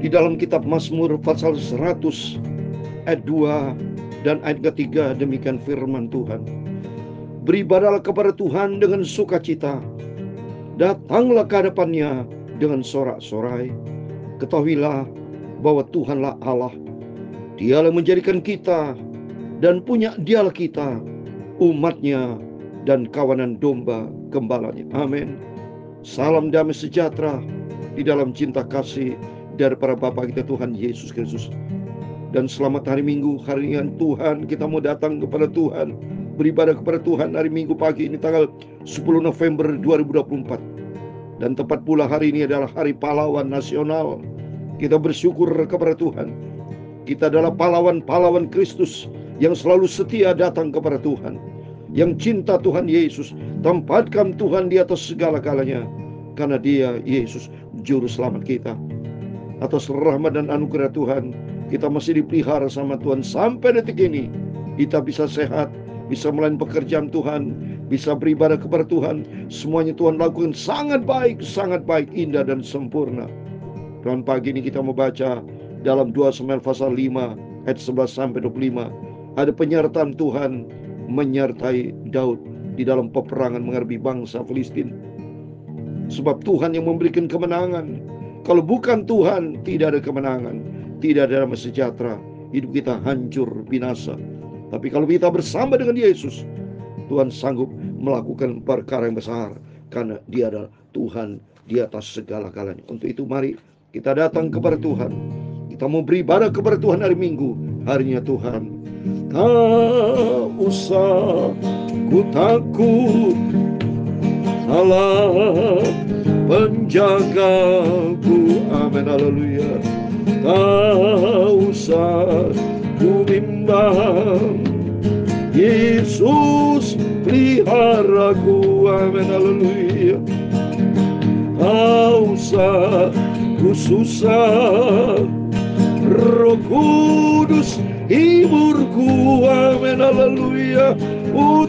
Di dalam kitab Mazmur pasal 100 ayat 2 dan ayat ketiga, demikian firman Tuhan. Beribadahlah kepada Tuhan dengan sukacita, datanglah ke hadapannya dengan sorak-sorai. Ketahuilah bahwa Tuhanlah Allah, Dialah menjadikan kita dan punya Dialah kita, umatnya dan kawanan domba gembalanya. Amin. Salam damai sejahtera di dalam cinta kasih dari para Bapa kita Tuhan Yesus Kristus. Dan selamat hari Minggu, hari yang Tuhan kita mau datang kepada Tuhan, beribadah kepada Tuhan hari Minggu pagi ini tanggal 10 November 2024. Dan tepat pula hari ini adalah Hari Pahlawan Nasional. Kita bersyukur kepada Tuhan. Kita adalah pahlawan-pahlawan Kristus yang selalu setia datang kepada Tuhan, yang cinta Tuhan Yesus. Tempatkan Tuhan di atas segala-galanya, karena Dia, Yesus, Juru Selamat kita. Atas rahmat dan anugerah Tuhan, kita masih dipelihara sama Tuhan sampai detik ini. Kita bisa sehat, bisa melayani pekerjaan Tuhan, bisa beribadah kepada Tuhan. Semuanya Tuhan lakukan sangat baik, indah dan sempurna. Dan pagi ini kita membaca dalam 2 Samuel pasal 5 ayat 11 sampai 25. Ada penyertaan Tuhan menyertai Daud di dalam peperangan menghadapi bangsa Filistin. Sebab Tuhan yang memberikan kemenangan. Kalau bukan Tuhan, tidak ada kemenangan, tidak ada damai sejahtera. Hidup kita hancur, binasa. Tapi kalau kita bersama dengan Yesus, Tuhan sanggup melakukan perkara yang besar, karena Dia adalah Tuhan di atas segala-galanya. Untuk itu mari kita datang kepada Tuhan. Kita mau beribadah kepada Tuhan hari Minggu, harinya Tuhan. Tak usah ku takut, Allah penjagaku. Amin, haleluya. Tak usah ku bimbang, Yesus peliharaku. Amin, haleluya. Tak usah ku susah, Roh Kudus hiburku. Amin, haleluya.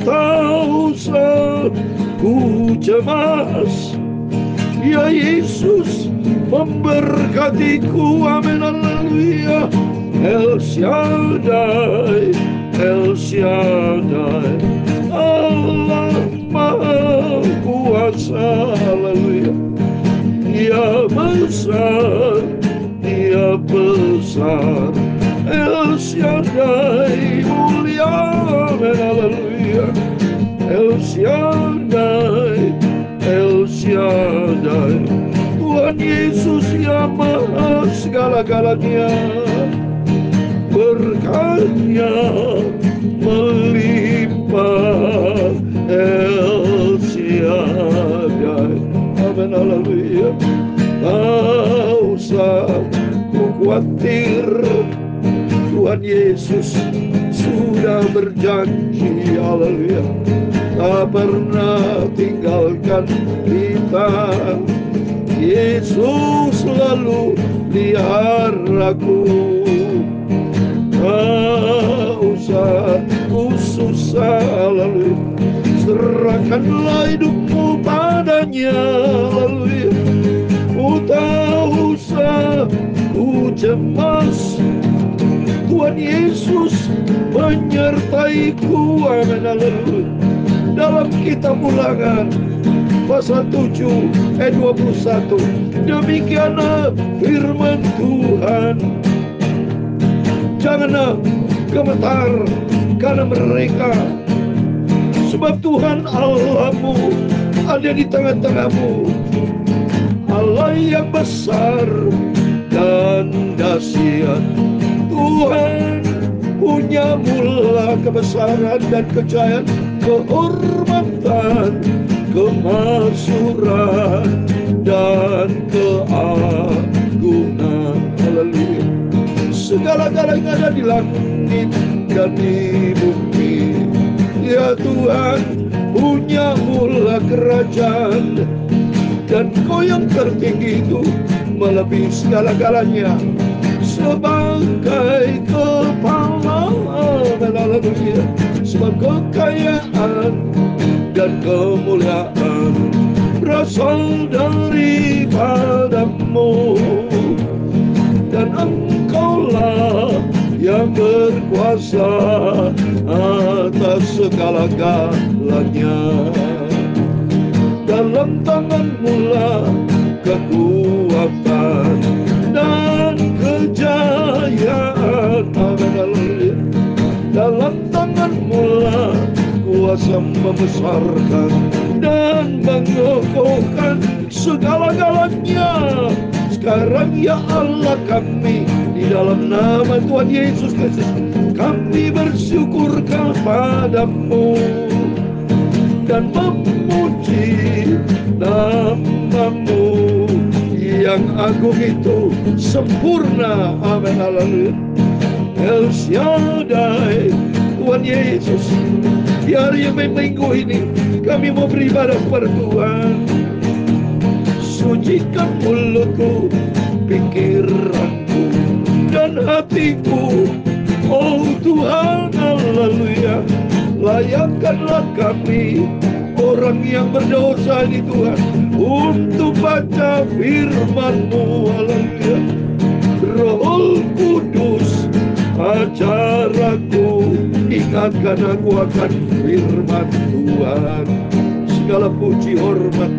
Tak usah ku cemas, ya Yesus memberkatiku. Amin, haleluya. El Shaddai, El Shaddai, Allah Maha Kuasa. Haleluya. Dia besar, Dia besar. El Shaddai mulia. Amin, haleluya. El Shaddai, El Shaddai, Tuhan Yesus yang maha segala-galanya. Berkatnya melimpah. El Shaddai. Amin, haleluya. Tak usah ku khawatir, Tuhan Yesus sudah berjanji. Haleluya. Tak pernah tinggalkan kita. Yesus selalu peliharaku. Tak usah ku susah, lalu serahkanlah hidupmu padanya. Lalu tak usah ku cemas, Tuhan Yesus menyertaiku. Amin, haleluya. Dalam kitab Ulangan pasal 7 ayat 21, demikianlah firman Tuhan. Janganlah gemetar karena mereka, sebab Tuhan Allahmu ada di tengah-tengahmu, Allah yang besar dan dahsyat. Tuhan punya mula kebesaran dan kejayaan, kehormatan, kemakmuran dan keagungan. Haleluya. Segala-galanya yang ada di langit dan di bumi, ya Tuhan punya mula kerajaan, dan Kau yang tertinggi itu melebihi segala-galanya. Sebagai kepala, haleluya, sebab kekayaan dan kemuliaan berasal daripadamu. kuasa atas segala-galanya. Dalam tangan-Mu lah kekuatan dan kejayaan. Amin, haleluya. Dalam tangan-Mu lah kuasa membesarkan dan mengokohkan segala-galanya. Sekarang ya Allah kami, di dalam nama Tuhan Yesus Kristus, kami bersyukur kepada-Mu dan memuji nama-Mu yang agung itu sempurna. Amin, haleluya. El Shaddai, Tuhan Yesus, di hari Minggu ini kami mau beribadah kepada Tuhan. Sucikan mulutku, pikiranku, dan hatiku, oh Tuhan, haleluya. Layakkanlah kami, orang yang berdosa ini Tuhan, untuk baca firman-Mu, haleluya. Roh Kudus, ajaraku, ingatkan aku akan firman Tuhan. Segala puji, hormat,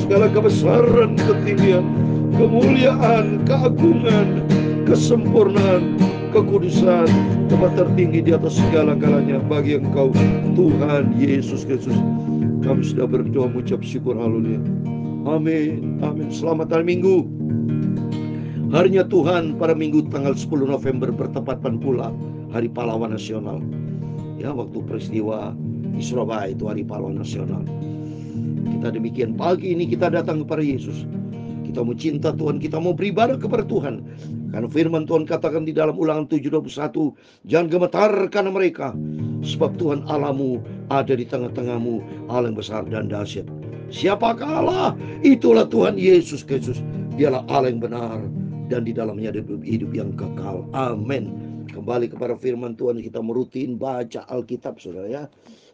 segala kebesaran, ketinggian, kemuliaan, keagungan, kesempurnaan, kekudusan, tempat tertinggi di atas segala-galanya bagi Engkau, Tuhan Yesus Kristus. Kami sudah berdoa mengucap syukur, haleluya. Amin, amin. Selamat hari Minggu. Harinya Tuhan pada Minggu tanggal 10 November bertepatan pula Hari Pahlawan Nasional. Ya, waktu peristiwa di Surabaya itu Hari Pahlawan Nasional. Kita demikian pagi ini kita datang kepada Yesus. Kita mau cinta Tuhan, kita mau beribadah kepada Tuhan. Karena firman Tuhan katakan di dalam Ulangan 7:21, jangan gemetar karena mereka, sebab Tuhan Allahmu ada di tengah-tengahmu, Allah yang besar dan dahsyat. Siapakah Allah? Itulah Tuhan Yesus Kristus. Dialah Allah yang benar, dan di dalamnya ada hidup yang kekal. Amin. Kembali kepada firman Tuhan, kita merutin baca Alkitab, saudara ya.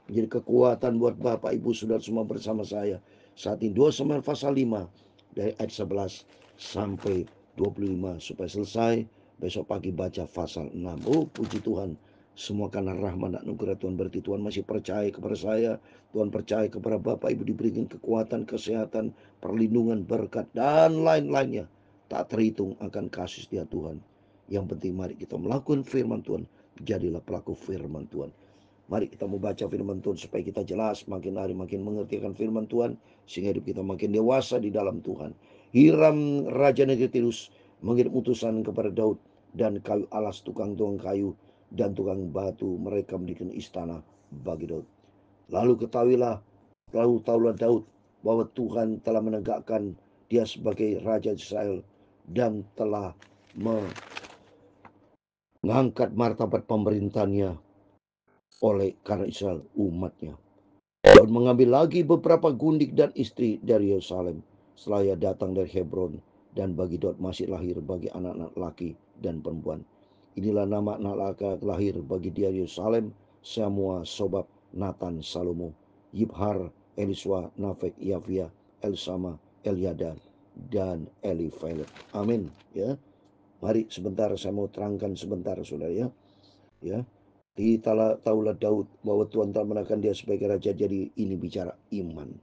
Menjadi kekuatan buat Bapak Ibu Saudara semua bersama saya. Saat ini 2 Samuel pasal 5 dari ayat 11 sampai 25 supaya selesai. Besok pagi baca pasal 6. Oh, puji Tuhan. Semua karena rahmat dan anugerah Tuhan. Berarti Tuhan masih percaya kepada saya. Tuhan percaya kepada Bapak Ibu diberikan kekuatan, kesehatan, perlindungan, berkat, dan lain-lainnya. Tak terhitung akan kasih setia Tuhan. Yang penting mari kita melakukan firman Tuhan. Jadilah pelaku firman Tuhan. Mari kita membaca firman Tuhan supaya kita jelas, makin hari makin mengerti akan firman Tuhan, sehingga hidup kita makin dewasa di dalam Tuhan. Hiram Raja Negeri Tirus mengirim utusan kepada Daud, dan kayu alas, tukang kayu dan tukang batu, mereka mendirikan istana bagi Daud. Lalu tahulah Daud bahwa Tuhan telah menegakkan dia sebagai Raja Israel dan telah mengangkat martabat pemerintahannya oleh karena Israel umatnya. Daud mengambil lagi beberapa gundik dan istri dari Yerusalem setelah ia datang dari Hebron, dan bagi Daud masih lahir bagi anak-anak laki dan perempuan. Inilah nama anak laki lahir bagi dia di Yerusalem: Semua, Sobab, Nathan, Salomo, Yibhar, Eliswa, Nafek, Yafia, Elsama, Eliada, dan Eliphelet. Amin. Ya, mari sebentar saya mau terangkan sebentar, saudara ya. Ya, tahulah Daud bahwa Tuhan telah menangkan dia sebagai raja. Jadi ini bicara iman,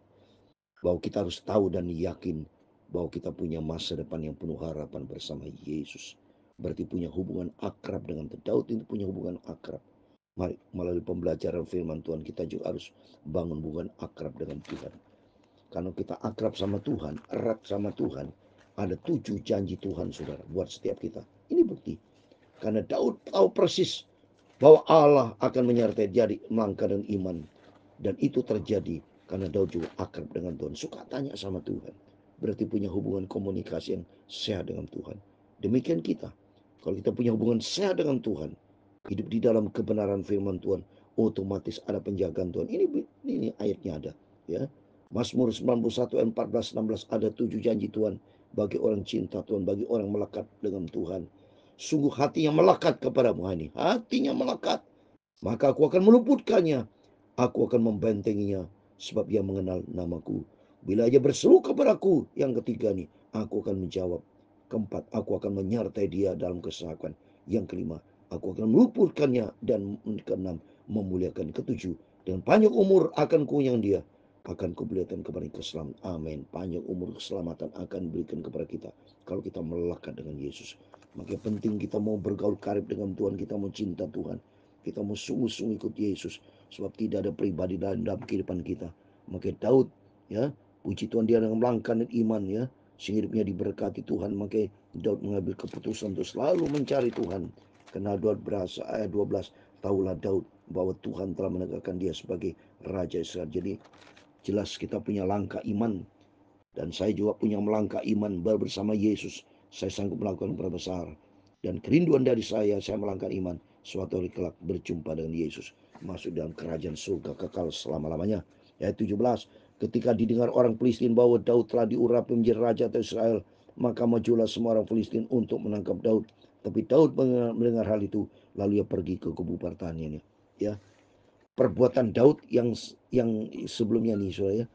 bahwa kita harus tahu dan yakin bahwa kita punya masa depan yang penuh harapan bersama Yesus. Berarti punya hubungan akrab dengan Daud, itu punya hubungan akrab. Mari melalui pembelajaran firman Tuhan kita juga harus bangun hubungan akrab dengan Tuhan. Kalau kita akrab sama Tuhan, erat sama Tuhan, ada 7 janji Tuhan, saudara, buat setiap kita. Ini bukti. Karena Daud tahu persis bahwa Allah akan menyertai jadi melangkah dengan iman. Dan itu terjadi karena Daud juga akrab dengan Tuhan. Suka tanya sama Tuhan. Berarti punya hubungan komunikasi yang sehat dengan Tuhan. Demikian kita. Kalau kita punya hubungan sehat dengan Tuhan, hidup di dalam kebenaran firman Tuhan, otomatis ada penjagaan Tuhan. Ini ayatnya ada. Ya. Mazmur 91 ayat 14-16 ada 7 janji Tuhan bagi orang cinta Tuhan, bagi orang melekat dengan Tuhan. Sungguh hatinya melekat kepadamu, ini hatinya melekat, maka aku akan meluputkannya, aku akan membentenginya, sebab ia mengenal namaku. Bila ia berseru kepadaku, yang ketiga nih, aku akan menjawab. Keempat, aku akan menyertai dia dalam kesesakan. Yang kelima, aku akan meluputkannya, dan keenam, memuliakan. Ketujuh, dengan panjang umur akan kunyang dia, akan kuberikan kepada keselamatan. Amin. Panjang umur keselamatan akan diberikan kepada kita kalau kita melekat dengan Yesus. Makanya penting kita mau bergaul karib dengan Tuhan, kita mau cinta Tuhan, kita mau sungguh-sungguh ikut Yesus, sebab tidak ada pribadi dalam kehidupan kita. Makanya Daud, ya, puji Tuhan, dia dengan melangkah dan iman, ya, sehingga hidupnya diberkati Tuhan. Makanya Daud mengambil keputusan untuk selalu mencari Tuhan. Karena ayat 12, tahulah Daud bahwa Tuhan telah menegakkan dia sebagai Raja Israel. Jadi jelas kita punya langkah iman, dan saya juga punya melangkah iman bersama Yesus. Saya sanggup melakukan perkara besar, dan kerinduan dari saya melangkah iman suatu hari kelak berjumpa dengan Yesus, masuk dalam kerajaan surga kekal selama-lamanya. Ayat 17, ketika didengar orang Filistin bahwa Daud telah diurapi menjadi raja atas Israel, maka majulah semua orang Filistin untuk menangkap Daud. Tapi Daud mendengar hal itu, lalu ia pergi ke kubu pertaniannya. Ya, perbuatan Daud yang sebelumnya nih, saudara, ya.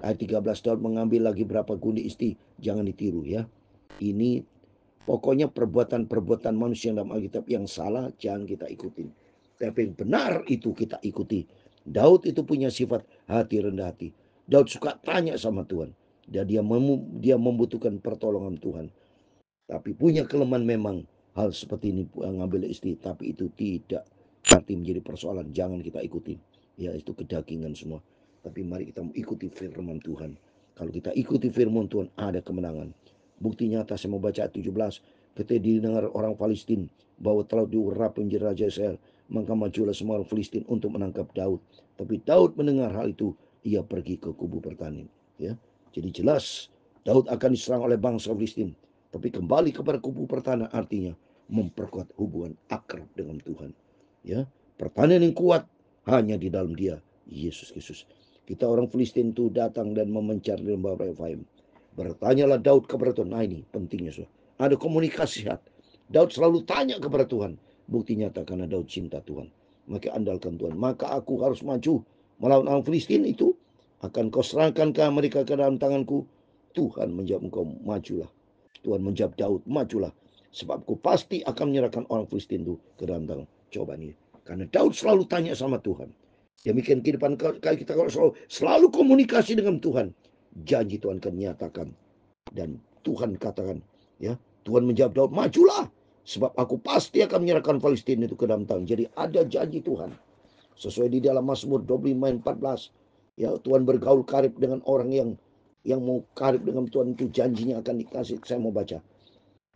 Ayat 13, Daud mengambil lagi berapa gundik isti, jangan ditiru, ya. Ini pokoknya perbuatan manusia dalam Alkitab yang salah jangan kita ikutin, tapi yang benar itu kita ikuti. Daud itu punya sifat hati rendah hati. Daud suka tanya sama Tuhan, dan dia membutuhkan pertolongan Tuhan. Tapi punya kelemahan memang hal seperti ini, ngambil istri, tapi itu tidak berarti menjadi persoalan. Jangan kita ikuti, ya, itu kedagingan semua. Tapi mari kita ikuti firman Tuhan. Kalau kita ikuti firman Tuhan, ada kemenangan. Bukti nyata, saya mau baca ayat 17. Ketika didengar orang Palestina bahwa telah diurapi menjadi Raja Israel, maka majulah semua orang Filistin untuk menangkap Daud. Tapi Daud mendengar hal itu, ia pergi ke kubu pertanian. Ya, jadi jelas Daud akan diserang oleh bangsa Filistin. Tapi kembali kepada kubu pertanian artinya memperkuat hubungan akrab dengan Tuhan. Ya, pertanian yang kuat hanya di dalam Dia, Yesus Kristus. Kita orang Filistin itu datang dan memencar di lembah Refaim. Bertanyalah Daud kepada Tuhan. Nah, ini pentingnya, so. Ada komunikasi sehat. Daud selalu tanya kepada Tuhan. Bukti nyata karena Daud cinta Tuhan, maka andalkan Tuhan. Maka aku harus maju melawan orang Filistin itu. Akan kau serahkan mereka ke dalam tanganku. Tuhan menjawab engkau, majulah. Tuhan menjawab Daud, majulah, sebab aku pasti akan menyerahkan orang Filistin itu ke dalam tangan. Coba nih, karena Daud selalu tanya sama Tuhan. Demikian kehidupan kita, kalau selalu komunikasi dengan Tuhan, janji Tuhan akan nyatakan. Dan Tuhan katakan, ya, Tuhan menjawab Daud, majulah, sebab aku pasti akan menyerahkan Filistin itu ke dalam tangan. Jadi ada janji Tuhan. Sesuai di dalam Mazmur 25 ayat 14. Ya, Tuhan bergaul karib dengan orang yang mau karib dengan Tuhan, itu janjinya akan dikasih. Saya mau baca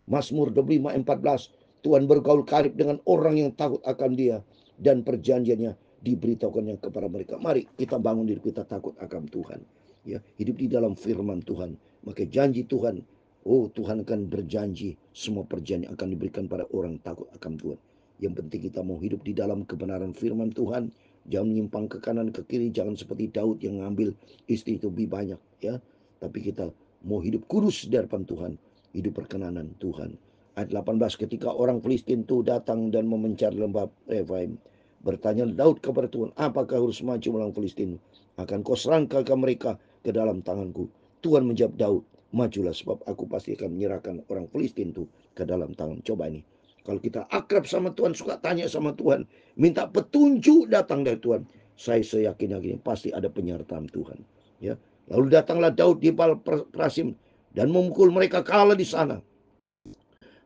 Mazmur 25 ayat 14. Tuhan bergaul karib dengan orang yang takut akan Dia, dan perjanjiannya diberitahukannya kepada mereka. Mari kita bangun diri kita takut akan Tuhan. Ya, hidup di dalam firman Tuhan. Maka janji Tuhan, Tuhan akan berjanji, semua perjanjian akan diberikan pada orang takut akan Tuhan. Yang penting kita mau hidup di dalam kebenaran firman Tuhan. Jangan menyimpang ke kanan ke kiri. Jangan seperti Daud yang ngambil istri itu lebih banyak, ya. Tapi kita mau hidup kudus di hadapan Tuhan, hidup perkenanan Tuhan. Ayat 18, ketika orang Filistin itu datang dan memencar lembah Refaim, bertanya Daud kepada Tuhan, apakah harus maju melawan Filistin? Akan kau serangkan mereka ke dalam tanganku. Tuhan menjawab Daud, majulah, sebab aku pasti akan menyerahkan orang Filistin itu ke dalam tangan. Coba ini, kalau kita akrab sama Tuhan, suka tanya sama Tuhan, minta petunjuk datang dari Tuhan, saya yakin pasti ada penyertaan Tuhan. Ya, lalu datanglah Daud di Baal Prasim dan memukul mereka kalah di sana.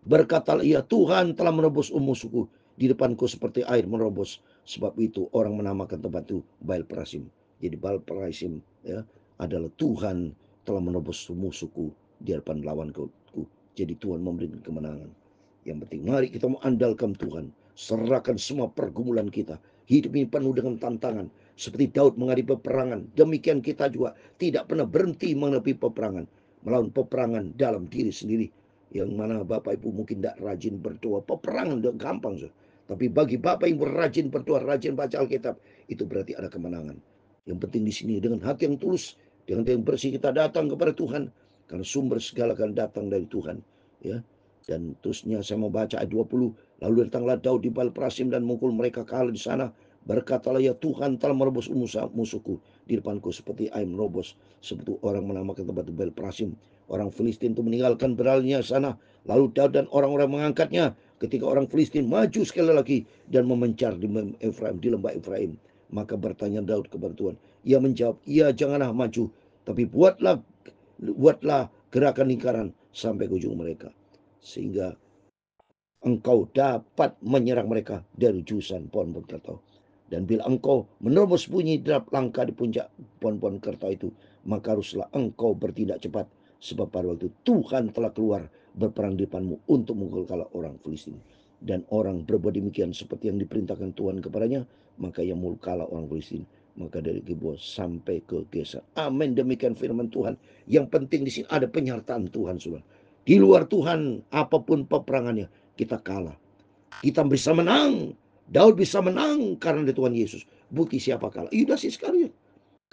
Berkatalah ia, Tuhan telah menebus musuhku di depanku seperti air menerobos. Sebab itu orang menamakan tempat itu Baal Prasim. Jadi Baal Prasim, ya, adalah Tuhan telah menebus musuhku di hadapan lawanku. Jadi Tuhan memberikan kemenangan. Yang penting mari kita mengandalkan Tuhan. Serahkan semua pergumulan kita. Hidup ini penuh dengan tantangan. Seperti Daud menghadapi peperangan, demikian kita juga tidak pernah berhenti menghadapi peperangan. Melawan peperangan dalam diri sendiri. Yang mana Bapak Ibu mungkin tidak rajin berdoa. Peperangan udah gampang. So. Tapi bagi Bapak Ibu rajin berdoa, rajin baca Alkitab, itu berarti ada kemenangan. Yang penting di sini dengan hati yang tulus, dengan hati yang bersih kita datang kepada Tuhan. Karena sumber segala akan datang dari Tuhan. Ya, dan terusnya saya mau baca ayat 20. Lalu datanglah Daud di Baal Prasim dan mukul mereka kalah di sana. Berkatalah ya, Tuhan telah merebus musuhku di depanku seperti air menerobos. Seperti orang menamakan tempat Baal Prasim. Orang Filistin itu meninggalkan beralnya sana. Lalu Daud dan orang-orang mengangkatnya ketika orang Filistin maju sekali lagi dan memencar di Efraim, di lembah Efraim, maka bertanya Daud kepada Tuhan. Ia menjawab, "Ya, janganlah maju, tapi buatlah gerakan lingkaran sampai ke ujung mereka, sehingga engkau dapat menyerang mereka dari jurusan pohon-pohon kertau. Dan bila engkau menerobos bunyi derap langkah di puncak pohon-pohon kertau itu, maka haruslah engkau bertindak cepat, sebab pada waktu Tuhan telah keluar berperang di depanmu untuk memukul kalah orang Filistin." Dan orang berbuat demikian seperti yang diperintahkan Tuhan kepadanya, maka ia memukul kalah orang Filistin, maka dari Gilboa sampai ke Geser. Amin. Demikian firman Tuhan. Yang penting di sini ada penyertaan Tuhan, saudara. Di luar Tuhan, apapun peperangannya, kita kalah. Kita bisa menang. Daud bisa menang karena ada Tuhan Yesus. Bukti siapa kalah? Yudas Iskariot.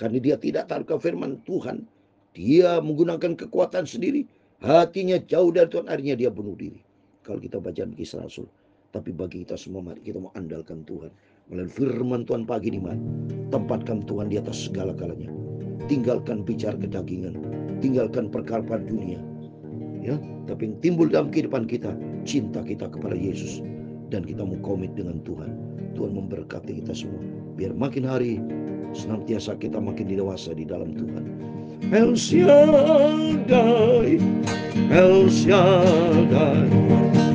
Karena dia tidak taat ke firman Tuhan. Dia menggunakan kekuatan sendiri. Hatinya jauh dari Tuhan. Akhirnya dia bunuh diri. Kalau kita baca Kisah Rasul. Tapi bagi kita semua, mari kita mau andalkan Tuhan. Melalui firman Tuhan pagi ini, mari tempatkan Tuhan di atas segala-galanya. Tinggalkan bicara kedagingan. Tinggalkan perkara dunia. Ya, tapi yang timbul dalam kehidupan kita, cinta kita kepada Yesus, dan kita mau komit dengan Tuhan. Tuhan memberkati kita semua, biar makin hari senantiasa kita makin dewasa di dalam Tuhan. El Shaddai, El Shaddai,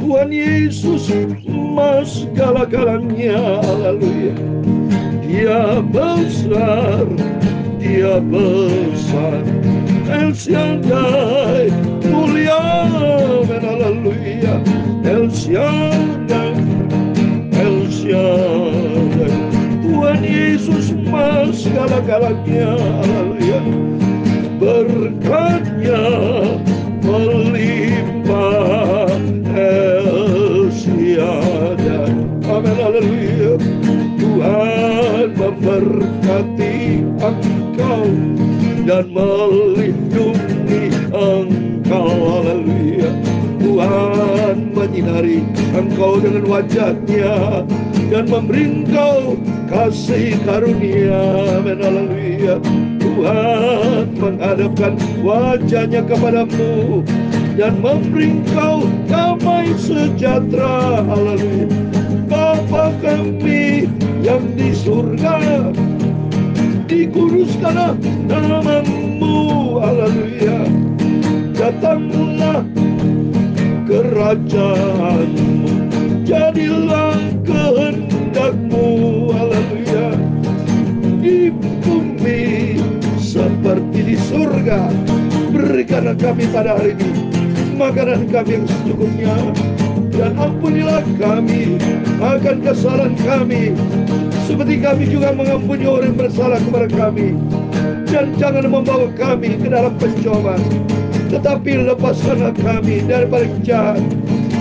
Tuhan Yesus Mas segala-galanya. Haleluya. Dia besar, Dia besar. El Shaddai, mulia, haleluya. El Shaddai, El Shaddai, Tuhan Yesus Mas segala-galanya. Haleluya. Berkatnya melimpah. El Shaddai, amin, haleluya. Tuhan memberkati engkau dan melindungi engkau. Haleluya. Tuhan menyinari engkau dengan wajah-Nya dan memberi engkau kasih karunia. Amin, haleluya. Tuhan menghadapkan wajah-Nya kepadamu dan memberi engkau damai sejahtera. Haleluya. Bapa kami yang di surga, dikuduskanlah namamu. Haleluya. Datanglah kerajaanmu, jadilah kehendakmu. Haleluya. Di bumi seperti di surga. Berikanlah kami pada hari ini makanan kami yang secukupnya, dan ampunilah kami akan kesalahan kami, seperti kami juga mengampuni orang yang bersalah kepada kami. Dan jangan membawa kami ke dalam pencobaan, tetapi lepaskanlah kami daripada jahat.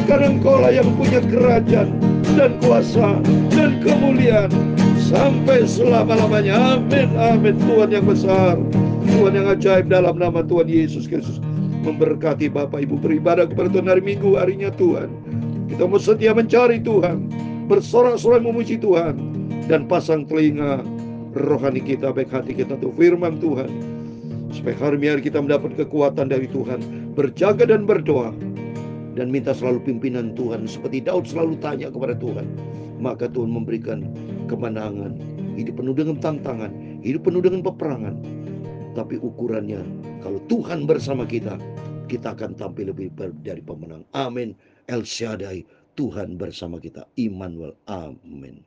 Karena Engkau-lah yang punya kerajaan dan kuasa dan kemuliaan sampai selama-lamanya. Amin, amin. Tuhan yang besar, Tuhan yang ajaib, dalam nama Tuhan Yesus Kristus memberkati Bapak Ibu beribadah kepada Tuhan hari Minggu, harinya Tuhan. Kita mau setia mencari Tuhan, bersorak-sorai memuji Tuhan, dan pasang telinga rohani kita, baik hati kita untuk firman Tuhan, supaya hari kita mendapat kekuatan dari Tuhan, berjaga dan berdoa, dan minta selalu pimpinan Tuhan. Seperti Daud selalu tanya kepada Tuhan, maka Tuhan memberikan kemenangan. Hidup penuh dengan tantangan, hidup penuh dengan peperangan, tapi ukurannya, kalau Tuhan bersama kita, kita akan tampil lebih dari pemenang. Amin. El Shaddai, Tuhan bersama kita. Immanuel. Amin.